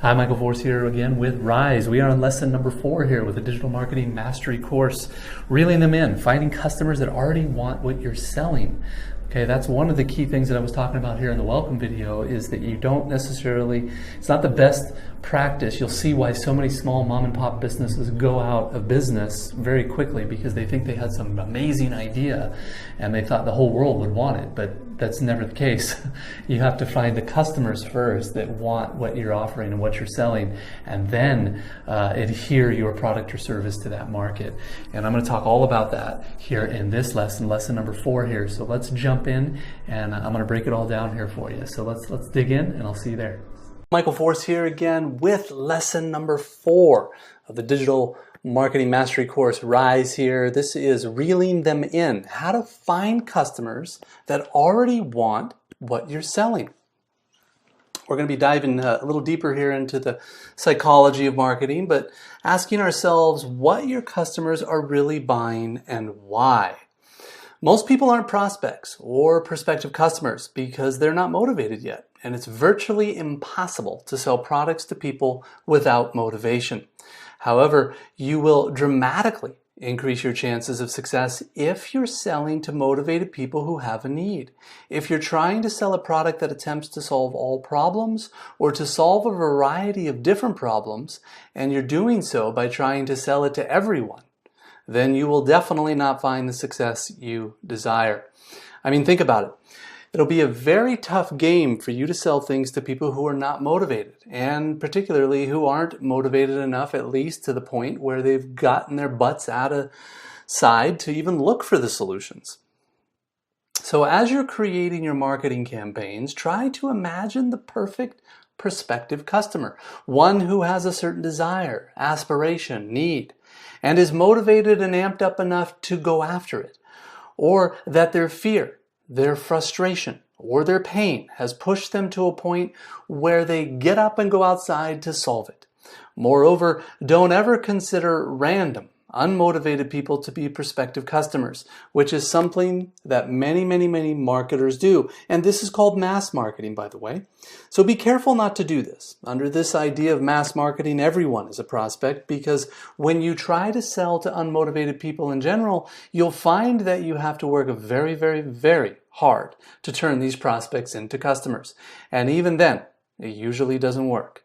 Hi, Michael Force here again with Rise. We are on lesson number 4 here with the Digital Marketing Mastery course, reeling them in, finding customers that already want what you're selling. Okay, that's one of the key things that I was talking about here in the welcome video, is that you don't necessarily, it's not the best practice. You'll see why so many small mom and pop businesses go out of business very quickly, because they think they had some amazing idea and they thought the whole world would want it, but that's never the case. You have to find the customers first that want what you're offering and what you're selling, and then adhere your product or service to that market. And I'm going to talk all about that here in this lesson, lesson number 4 here. So let's jump in, and I'm going to break it all down here for you. So let's dig in, and I'll see you there. Michael Force here again with lesson number 4 of the Digital Marketing Mastery course, Rise here. This is reeling them in, how to find customers that already want what you're selling. We're going to be diving a little deeper here into the psychology of marketing, but asking ourselves what your customers are really buying and why. Most people aren't prospects or prospective customers because they're not motivated yet, and it's virtually impossible to sell products to people without motivation. However, you will dramatically increase your chances of success if you're selling to motivated people who have a need. If you're trying to sell a product that attempts to solve all problems or to solve a variety of different problems, and you're doing so by trying to sell it to everyone, then you will definitely not find the success you desire. I mean, think about it. It'll be a very tough game for you to sell things to people who are not motivated, and particularly who aren't motivated enough, at least to the point where they've gotten their butts out of side to even look for the solutions. So as you're creating your marketing campaigns, try to imagine the perfect prospective customer, one who has a certain desire, aspiration, need, and is motivated and amped up enough to go after it, or that their fear, their frustration, or their pain has pushed them to a point where they get up and go outside to solve it. Moreover, don't ever consider random, unmotivated people to be prospective customers, which is something that many marketers do. And this is called mass marketing, by the way. So be careful not to do this. Under this idea of mass marketing, everyone is a prospect, because when you try to sell to unmotivated people in general, you'll find that you have to work very hard to turn these prospects into customers. And even then, it usually doesn't work.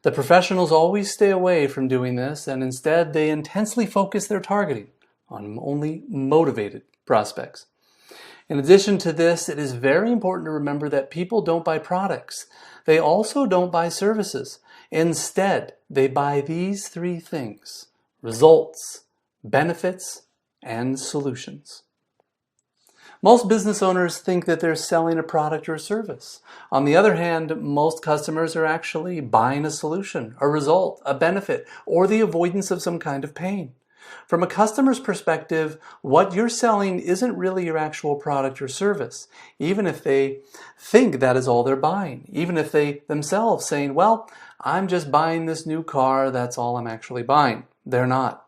The professionals always stay away from doing this, and instead they intensely focus their targeting on only motivated prospects. In addition to this, it is very important to remember that people don't buy products. They also don't buy services. Instead, they buy these 3 things: results, benefits, and solutions. Most business owners think that they're selling a product or a service. On the other hand, most customers are actually buying a solution, a result, a benefit, or the avoidance of some kind of pain. From a customer's perspective, what you're selling isn't really your actual product or service, even if they think that is all they're buying, even if they themselves saying, well, I'm just buying this new car, that's all I'm actually buying. They're not.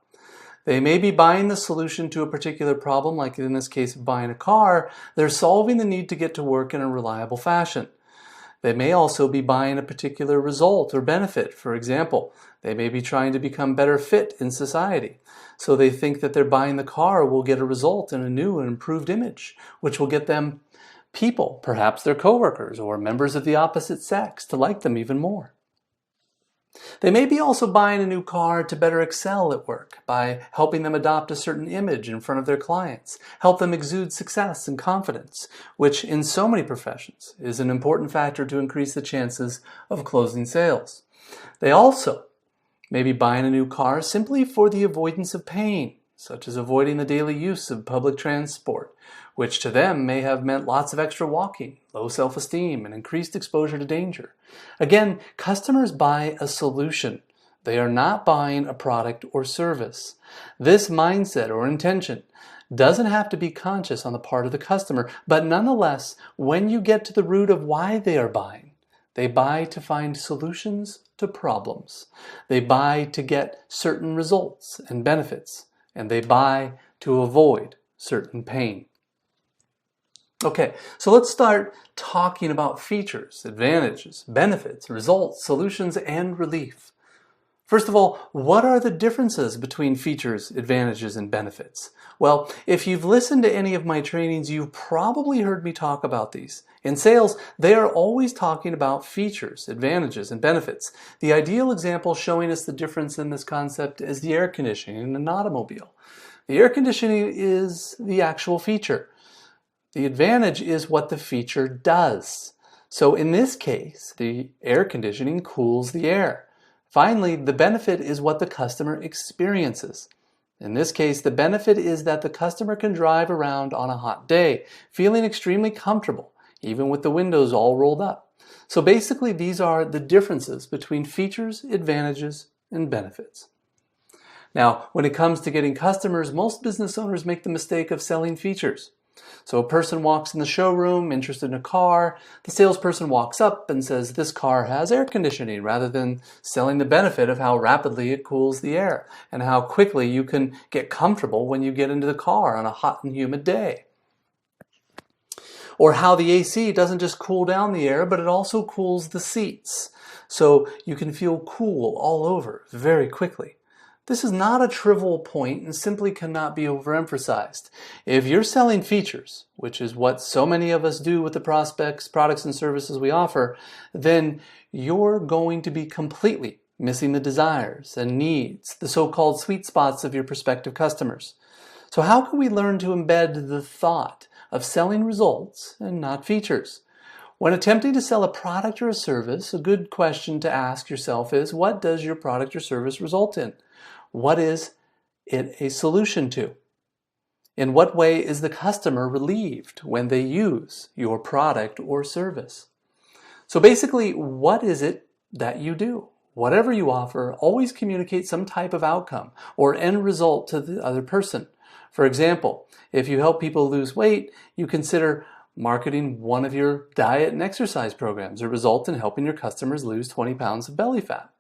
They may be buying the solution to a particular problem, like in this case of buying a car. They're solving the need to get to work in a reliable fashion. They may also be buying a particular result or benefit. For example, they may be trying to become better fit in society. So they think that they're buying the car will get a result in a new and improved image, which will get them people, perhaps their coworkers or members of the opposite sex, to like them even more. They may be also buying a new car to better excel at work by helping them adopt a certain image in front of their clients, help them exude success and confidence, which in so many professions is an important factor to increase the chances of closing sales. They also may be buying a new car simply for the avoidance of pain, such as avoiding the daily use of public transport, which to them may have meant lots of extra walking, low self-esteem, and increased exposure to danger. Again, customers buy a solution. They are not buying a product or service. This mindset or intention doesn't have to be conscious on the part of the customer, but nonetheless, when you get to the root of why they are buying, they buy to find solutions to problems. They buy to get certain results and benefits, and they buy to avoid certain pain. Okay, so let's start talking about features, advantages, benefits, results, solutions, and relief. First of all, what are the differences between features, advantages, and benefits? Well, if you've listened to any of my trainings, you've probably heard me talk about these. In sales, they are always talking about features, advantages, and benefits. The ideal example showing us the difference in this concept is the air conditioning in an automobile. The air conditioning is the actual feature. The advantage is what the feature does. So in this case, the air conditioning cools the air. Finally, the benefit is what the customer experiences. In this case, the benefit is that the customer can drive around on a hot day, feeling extremely comfortable, even with the windows all rolled up. So basically, these are the differences between features, advantages, and benefits. Now, when it comes to getting customers, most business owners make the mistake of selling features. So a person walks in the showroom interested in a car. The salesperson walks up and says, "This car has air conditioning," rather than selling the benefit of how rapidly it cools the air and how quickly you can get comfortable when you get into the car on a hot and humid day. Or how the AC doesn't just cool down the air, but it also cools the seats. So you can feel cool all over very quickly. This is not a trivial point and simply cannot be overemphasized. If you're selling features, which is what so many of us do with the prospects, products, and services we offer, then you're going to be completely missing the desires and needs, the so-called sweet spots of your prospective customers. So how can we learn to embed the thought of selling results and not features? When attempting to sell a product or a service, a good question to ask yourself is, what does your product or service result in? What is it a solution to? In what way is the customer relieved when they use your product or service? So basically, what is it that you do? Whatever you offer, always communicate some type of outcome or end result to the other person. For example, if you help people lose weight, you consider marketing one of your diet and exercise programs or result in helping your customers lose 20 pounds of belly fat.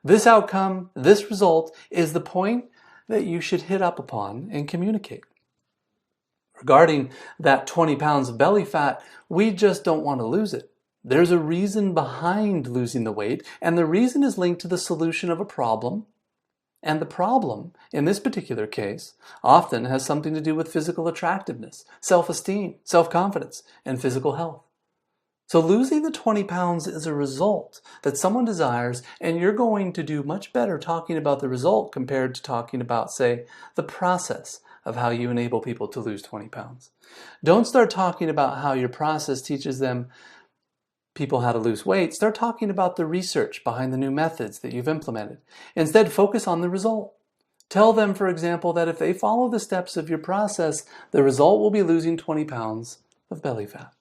This outcome, this result, is the point that you should hit up upon and communicate. Regarding that 20 pounds of belly fat, we just don't want to lose it. There's a reason behind losing the weight, and the reason is linked to the solution of a problem. And the problem, in this particular case, often has something to do with physical attractiveness, self-esteem, self-confidence, and physical health. So losing the 20 pounds is a result that someone desires, and you're going to do much better talking about the result compared to talking about, say, the process of how you enable people to lose 20 pounds. Don't start talking about how your process teaches people how to lose weight. Start talking about the research behind the new methods that you've implemented. Instead, focus on the result. Tell them, for example, that if they follow the steps of your process, the result will be losing 20 pounds of belly fat.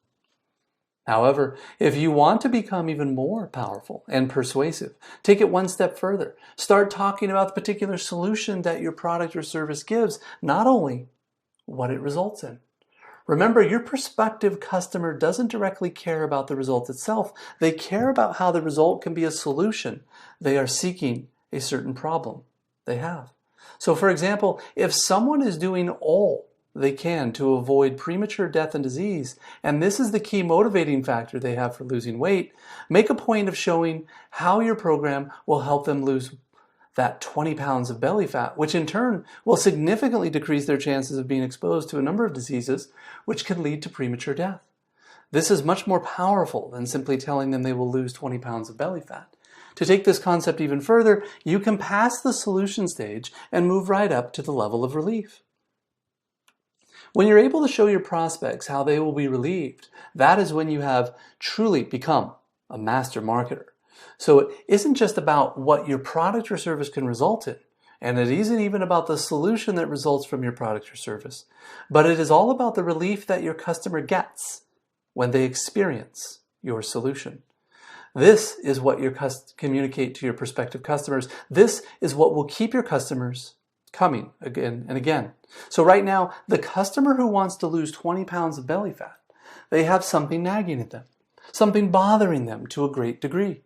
However, if you want to become even more powerful and persuasive, take it one step further. Start talking about the particular solution that your product or service gives, not only what it results in. Remember, your prospective customer doesn't directly care about the result itself. They care about how the result can be a solution. They are seeking a certain problem they have. So, for example, if someone is doing all they can to avoid premature death and disease, and this is the key motivating factor they have for losing weight, make a point of showing how your program will help them lose that 20 pounds of belly fat, which in turn will significantly decrease their chances of being exposed to a number of diseases, which can lead to premature death. This is much more powerful than simply telling them they will lose 20 pounds of belly fat. To take this concept even further, you can pass the solution stage and move right up to the level of relief. When you're able to show your prospects how they will be relieved, that is when you have truly become a master marketer. So it isn't just about what your product or service can result in, and it isn't even about the solution that results from your product or service, but it is all about the relief that your customer gets when they experience your solution. This is what you communicate to your prospective customers. This is what will keep your customers coming again and again. So right now, the customer who wants to lose 20 pounds of belly fat, they have something nagging at them, something bothering them to a great degree.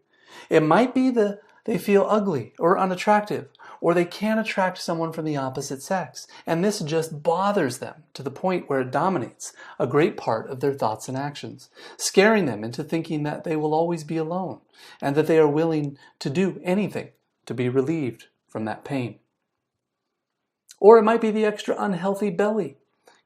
It might be that they feel ugly or unattractive, or they can't attract someone from the opposite sex, and this just bothers them to the point where it dominates a great part of their thoughts and actions, scaring them into thinking that they will always be alone, and that they are willing to do anything to be relieved from that pain. Or it might be the extra unhealthy belly,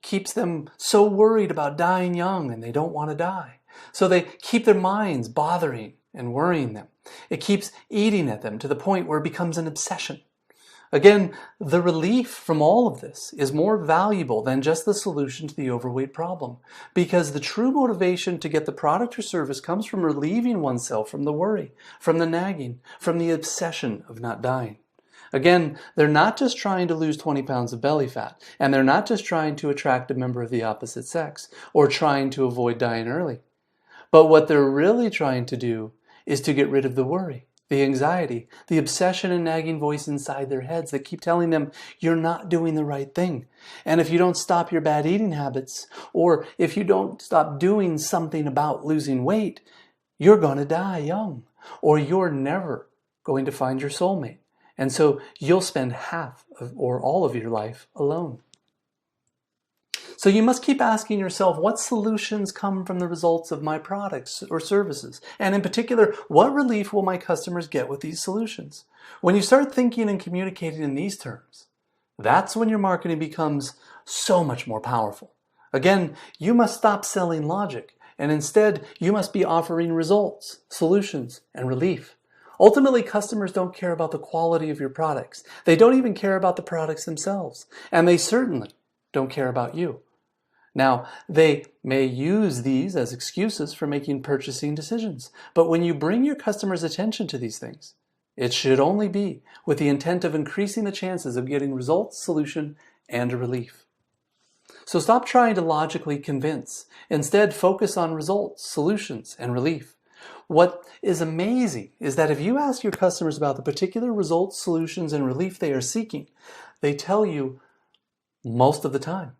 keeps them so worried about dying young and they don't want to die. So they keep their minds bothering and worrying them. It keeps eating at them to the point where it becomes an obsession. Again, the relief from all of this is more valuable than just the solution to the overweight problem, because the true motivation to get the product or service comes from relieving oneself from the worry, from the nagging, from the obsession of not dying. Again, they're not just trying to lose 20 pounds of belly fat, and they're not just trying to attract a member of the opposite sex, or trying to avoid dying early. But what they're really trying to do is to get rid of the worry, the anxiety, the obsession and nagging voice inside their heads that keep telling them you're not doing the right thing. And if you don't stop your bad eating habits, or if you don't stop doing something about losing weight, you're going to die young, or you're never going to find your soulmate. And so you'll spend half of, or all of your life alone. So you must keep asking yourself, what solutions come from the results of my products or services? And in particular, what relief will my customers get with these solutions? When you start thinking and communicating in these terms, that's when your marketing becomes so much more powerful. Again, you must stop selling logic, and instead you must be offering results, solutions, and relief. Ultimately, customers don't care about the quality of your products. They don't even care about the products themselves. And they certainly don't care about you. Now, they may use these as excuses for making purchasing decisions. But when you bring your customers' attention to these things, it should only be with the intent of increasing the chances of getting results, solution, and relief. So stop trying to logically convince. Instead, focus on results, solutions, and relief. What is amazing is that if you ask your customers about the particular results, solutions, and relief they are seeking, they tell you most of the time.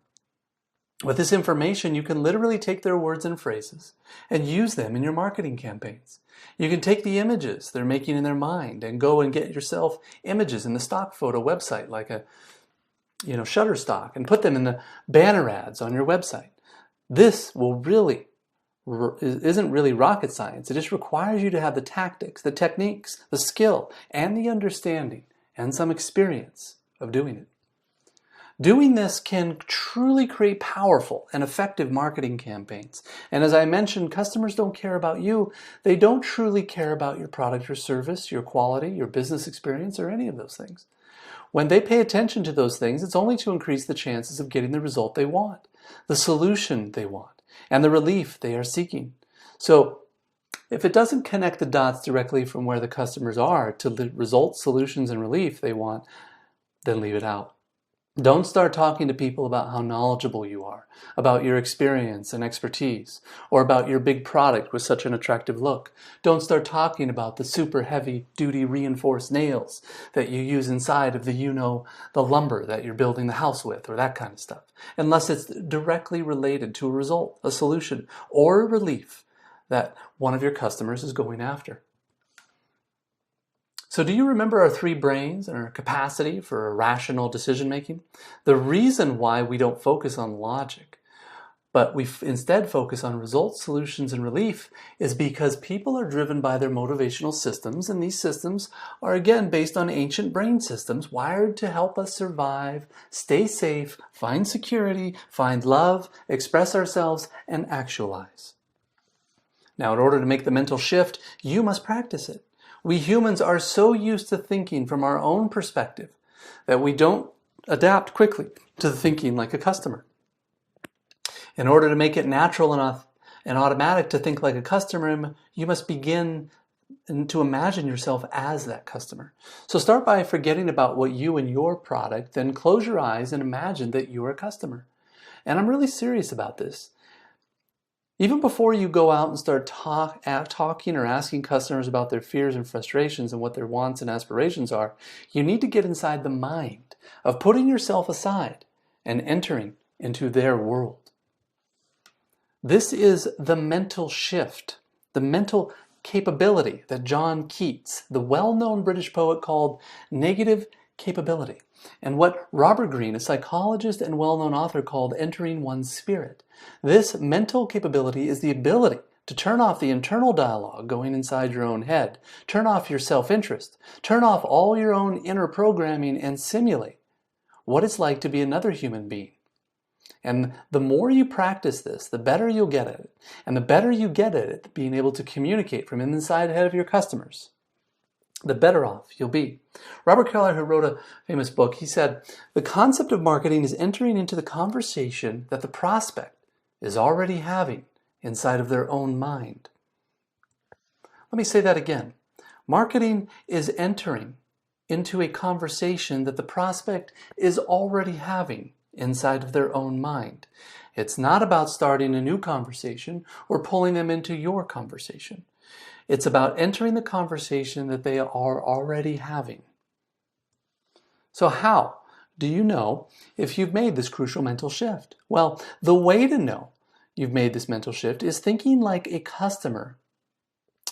With this information, you can literally take their words and phrases and use them in your marketing campaigns. You can take the images they're making in their mind and go and get yourself images in the stock photo website like a Shutterstock and put them in the banner ads on your website. This isn't really rocket science. It just requires you to have the tactics, the techniques, the skill, and the understanding and some experience of doing it. Doing this can truly create powerful and effective marketing campaigns. And as I mentioned, customers don't care about you. They don't truly care about your product or service, your quality, your business experience, or any of those things. When they pay attention to those things, it's only to increase the chances of getting the result they want, the solution they want, and the relief they are seeking. So if it doesn't connect the dots directly from where the customers are to the results, solutions, and relief they want, then leave it out. Don't start talking to people about how knowledgeable you are, about your experience and expertise, or about your big product with such an attractive look. Don't start talking about the super heavy-duty reinforced nails that you use inside of the lumber that you're building the house with, or that kind of stuff, unless it's directly related to a result, a solution, or a relief that one of your customers is going after. So do you remember our 3 brains and our capacity for rational decision making? The reason why we don't focus on logic, but we instead focus on results, solutions, and relief is because people are driven by their motivational systems, and these systems are again based on ancient brain systems wired to help us survive, stay safe, find security, find love, express ourselves, and actualize. Now, in order to make the mental shift, you must practice it. We humans are so used to thinking from our own perspective that we don't adapt quickly to thinking like a customer. In order to make it natural enough and automatic to think like a customer, you must begin to imagine yourself as that customer. So start by forgetting about what you and your product, then close your eyes and imagine that you're a customer. And I'm really serious about this. Even before you go out and start talking or asking customers about their fears and frustrations and what their wants and aspirations are, you need to get inside the mind of putting yourself aside and entering into their world. This is the mental shift, the mental capability that John Keats, the well-known British poet, called negative capability, and what Robert Greene, a psychologist and well-known author, called entering one's spirit. This mental capability is the ability to turn off the internal dialogue going inside your own head, turn off your self-interest, turn off all your own inner programming, and simulate what it's like to be another human being. And the more you practice this, the better you'll get at it. And the better you get at it, being able to communicate from inside the head of your customers, the better off you'll be. Robert Keller, who wrote a famous book, he said, "The concept of marketing is entering into the conversation that the prospect is already having inside of their own mind." Let me say that again. Marketing is entering into a conversation that the prospect is already having inside of their own mind. It's not about starting a new conversation or pulling them into your conversation. It's about entering the conversation that they are already having. So how do you know if you've made this crucial mental shift? Well, the way to know you've made this mental shift is thinking like a customer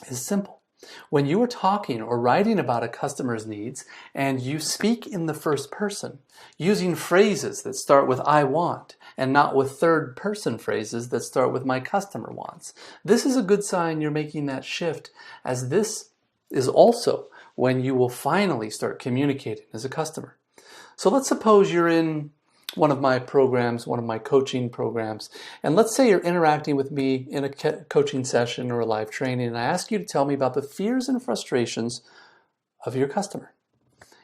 is simple. When you are talking or writing about a customer's needs and you speak in the first person, using phrases that start with "I want" and not with third person phrases that start with "my customer wants," this is a good sign you're making that shift, as this is also when you will finally start communicating as a customer. So let's suppose you're in one of my programs, one of my coaching programs, and let's say you're interacting with me in a coaching session or a live training, and I ask you to tell me about the fears and frustrations of your customer.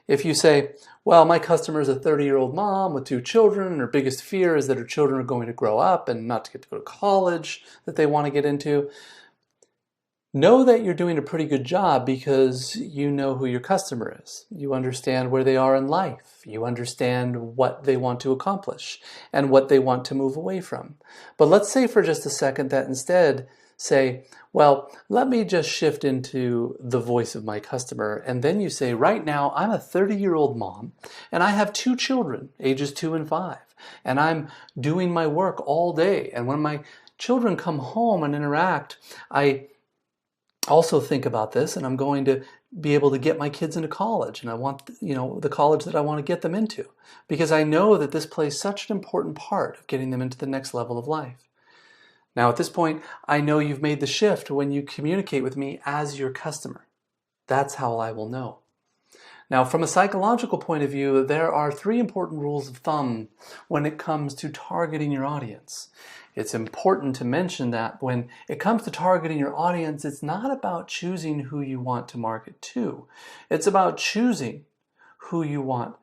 If you say, well, my customer is a 30-year-old mom with 2 children, and her biggest fear is that her children are going to grow up and not to get to go to college that they want to get into, know that you're doing a pretty good job because you know who your customer is. You understand where they are in life. You understand what they want to accomplish and what they want to move away from. But let's say for just a second that instead say, well, let me just shift into the voice of my customer. And then you say, right now, I'm a 30-year-old mom and I have 2 children, ages 2 and 5. And I'm doing my work all day. And when my children come home and interact, I also think about this, and I'm going to be able to get my kids into college, and I want, the college that I want to get them into, because I know that this plays such an important part of getting them into the next level of life. Now, at this point, I know you've made the shift when you communicate with me as your customer. That's how I will know. Now, from a psychological point of view, there are 3 important rules of thumb when it comes to targeting your audience. It's important to mention that when it comes to targeting your audience, it's not about choosing who you want to market to. It's about choosing who you want.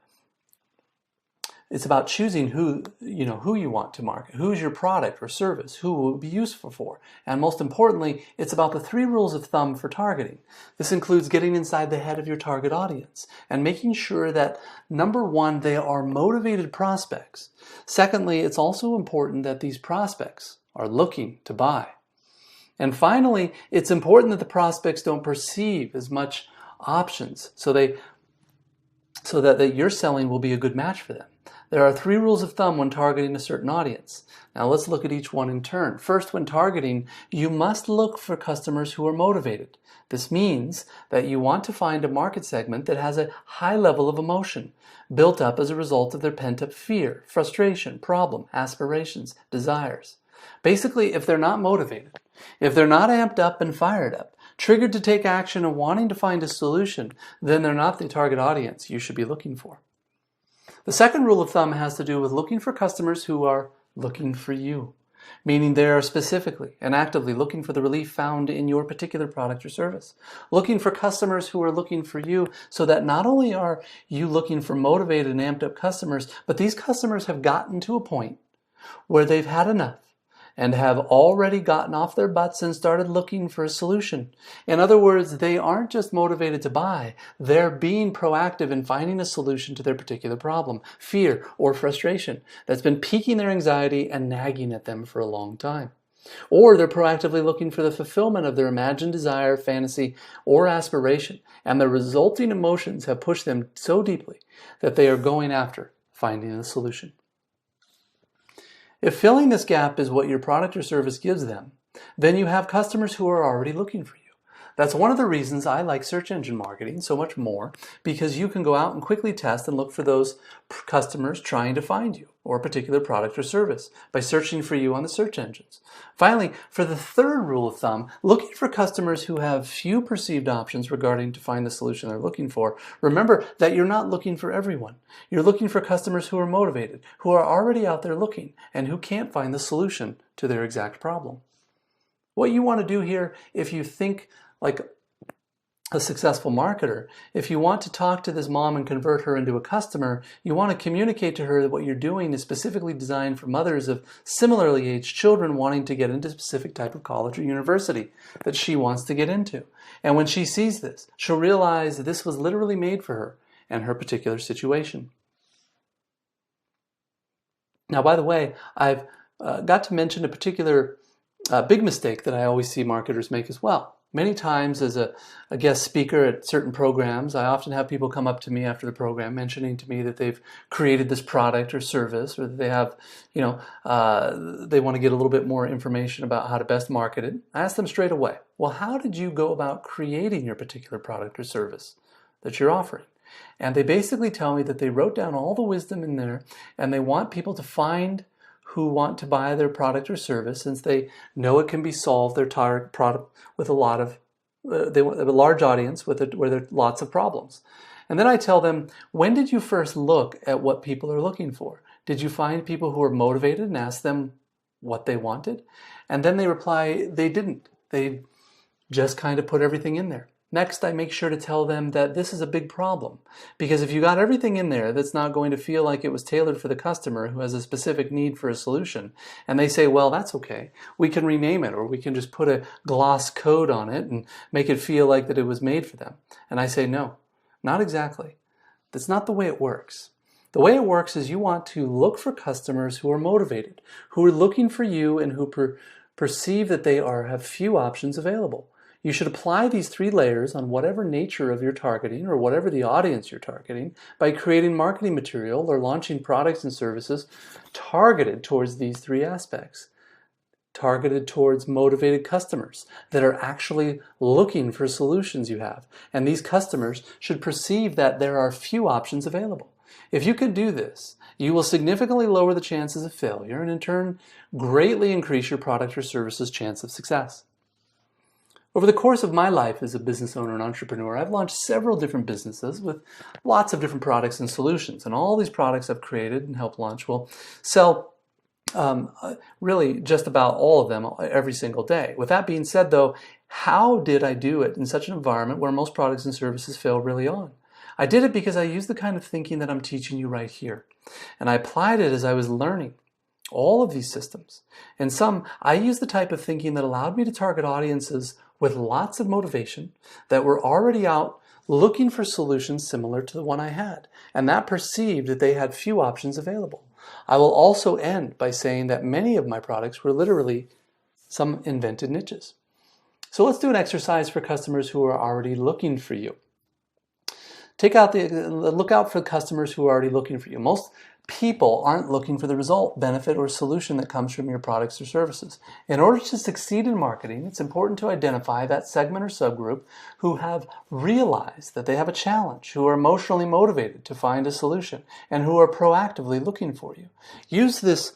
It's about choosing who you want to market. Who's your product or service? Who will it be useful for? And most importantly, it's about the 3 rules of thumb for targeting. This includes getting inside the head of your target audience and making sure that, number 1, they are motivated prospects. Secondly, it's also important that these prospects are looking to buy. And finally, it's important that the prospects don't perceive as much options so that your selling will be a good match for them. There are 3 rules of thumb when targeting a certain audience. Now let's look at each one in turn. First, when targeting, you must look for customers who are motivated. This means that you want to find a market segment that has a high level of emotion, built up as a result of their pent-up fear, frustration, problem, aspirations, desires. Basically, if they're not motivated, if they're not amped up and fired up, triggered to take action and wanting to find a solution, then they're not the target audience you should be looking for. The second rule of thumb has to do with looking for customers who are looking for you, meaning they are specifically and actively looking for the relief found in your particular product or service. Looking for customers who are looking for you, so that not only are you looking for motivated and amped up customers, but these customers have gotten to a point where they've had enough and have already gotten off their butts and started looking for a solution. In other words, they aren't just motivated to buy, they're being proactive in finding a solution to their particular problem, fear, or frustration that's been piquing their anxiety and nagging at them for a long time. Or they're proactively looking for the fulfillment of their imagined desire, fantasy, or aspiration, and the resulting emotions have pushed them so deeply that they are going after finding a solution. If filling this gap is what your product or service gives them, then you have customers who are already looking for you. That's one of the reasons I like search engine marketing so much more, because you can go out and quickly test and look for those customers trying to find you or a particular product or service by searching for you on the search engines. Finally, for the third rule of thumb, looking for customers who have few perceived options regarding to find the solution they're looking for. Remember that you're not looking for everyone. You're looking for customers who are motivated, who are already out there looking, and who can't find the solution to their exact problem. What you want to do here, if you think like a successful marketer, if you want to talk to this mom and convert her into a customer, you want to communicate to her that what you're doing is specifically designed for mothers of similarly aged children wanting to get into a specific type of college or university that she wants to get into. And when she sees this, she'll realize that this was literally made for her and her particular situation. Now, by the way, I've got to mention a particular big mistake that I always see marketers make as well. Many times as a guest speaker at certain programs, I often have people come up to me after the program mentioning to me that they've created this product or service, or that they have, they want to get a little bit more information about how to best market it. I ask them straight away, well, how did you go about creating your particular product or service that you're offering? And they basically tell me that they wrote down all the wisdom in there, and they want people to find who want to buy their product or service, since they know it can be solved, their target product, with a lot of, they have a large audience where there are lots of problems. And then I tell them, when did you first look at what people are looking for? Did you find people who are motivated and ask them what they wanted? And then they reply, they didn't. They just kind of put everything in there. Next, I make sure to tell them that this is a big problem, because if you got everything in there that's not going to feel like it was tailored for the customer who has a specific need for a solution, and they say, well, that's okay, we can rename it, or we can just put a gloss code on it and make it feel like that it was made for them. And I say, no, not exactly. That's not the way it works. The way it works is you want to look for customers who are motivated, who are looking for you, and who perceive that they have few options available. You should apply these 3 layers on whatever nature of your targeting or whatever the audience you're targeting by creating marketing material or launching products and services targeted towards these 3 aspects. Targeted towards motivated customers that are actually looking for solutions you have. And these customers should perceive that there are few options available. If you can do this, you will significantly lower the chances of failure and in turn greatly increase your product or service's chance of success. Over the course of my life as a business owner and entrepreneur, I've launched several different businesses with lots of different products and solutions. And all these products I've created and helped launch will sell really just about all of them every single day. With that being said, though, how did I do it in such an environment where most products and services fail really on? I did it because I used the kind of thinking that I'm teaching you right here. And I applied it as I was learning all of these systems. In some, I used the type of thinking that allowed me to target audiences with lots of motivation that were already out looking for solutions similar to the one I had, and that perceived that they had few options available. I will also end by saying that many of my products were literally some invented niches. So let's do an exercise for customers who are already looking for you. Look out for customers who are already looking for you. Most people aren't looking for the result, benefit, or solution that comes from your products or services. In order to succeed in marketing, it's important to identify that segment or subgroup who have realized that they have a challenge, who are emotionally motivated to find a solution, and who are proactively looking for you. Use this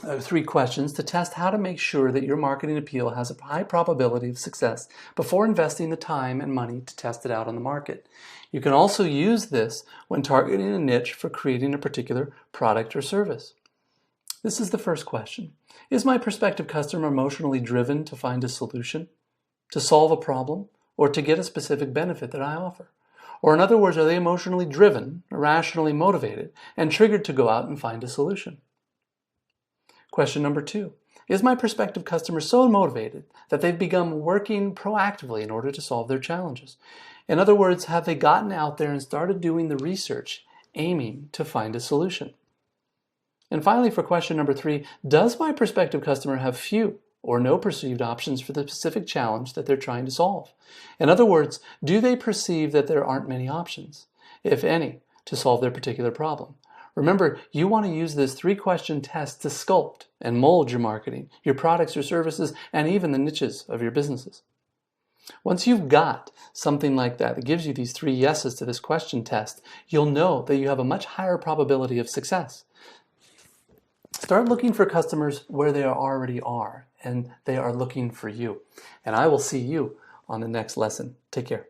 3 questions to test how to make sure that your marketing appeal has a high probability of success before investing the time and money to test it out on the market. You can also use this when targeting a niche for creating a particular product or service. This is the first question. Is my prospective customer emotionally driven to find a solution, to solve a problem, or to get a specific benefit that I offer? Or in other words, are they emotionally driven, irrationally motivated, and triggered to go out and find a solution? Question number 2. Is my prospective customer so motivated that they've begun working proactively in order to solve their challenges? In other words, have they gotten out there and started doing the research, aiming to find a solution? And finally, for question number 3, does my prospective customer have few or no perceived options for the specific challenge that they're trying to solve? In other words, do they perceive that there aren't many options, if any, to solve their particular problem? Remember, you want to use this 3-question test to sculpt and mold your marketing, your products or services, and even the niches of your businesses. Once you've got something like that gives you these 3 yeses to this question test, you'll know that you have a much higher probability of success. Start looking for customers where they already are, and they are looking for you. And I will see you on the next lesson. Take care.